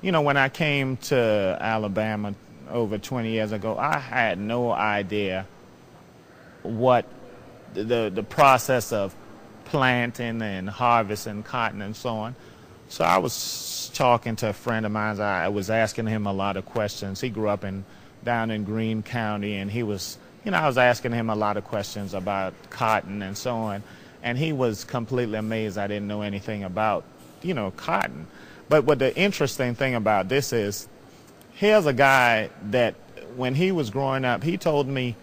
You know, when I came to Alabama over 20 years ago, I had no idea what the process of planting and harvesting cotton and so on. So I was talking to a friend of mine. I was asking him a lot of questions. He grew up down in Greene County, and he was, you know, I was asking him a lot of questions about cotton and so on. And he was completely amazed I didn't know anything about, you know, cotton. But what the interesting thing about this is, here's a guy that when he was growing up, he told me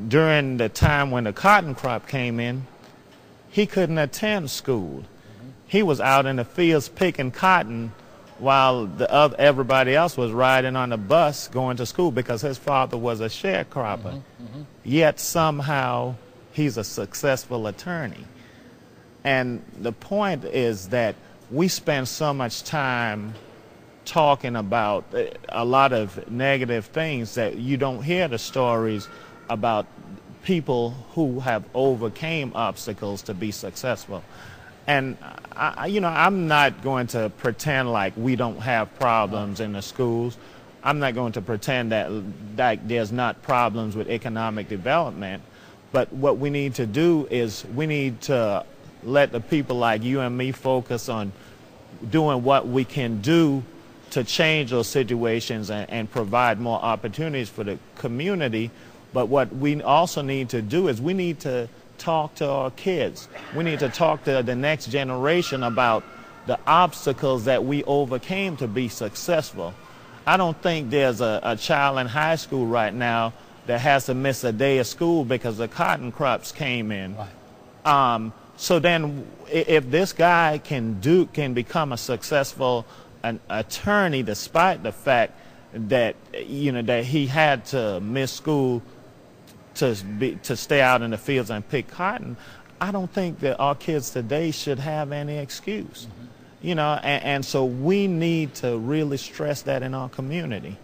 during the time when the cotton crop came in, he couldn't attend school. He was out in the fields picking cotton while everybody else was riding on the bus going to school because his father was a sharecropper. Yet somehow he's a successful attorney. And the point is that we spend so much time talking about a lot of negative things that you don't hear the stories about people who have overcame obstacles to be successful. And you know, I'm not going to pretend like we don't have problems in the schools. I'm not going to pretend that there's not problems with economic development. But what we need to do is we need to let the people like you and me focus on doing what we can do to change those situations and provide more opportunities for the community. But what we also need to do is we need to talk to our kids. We need to talk to the next generation about the obstacles that we overcame to be successful. I don't think there's a child in high school right now that has to miss a day of school because the cotton crops came in. Right. So then if this guy can become a successful attorney despite the fact that, you know, that he had to miss school to stay out in the fields and pick cotton, I don't think that our kids today should have any excuse. You know, and so we need to really stress that in our community.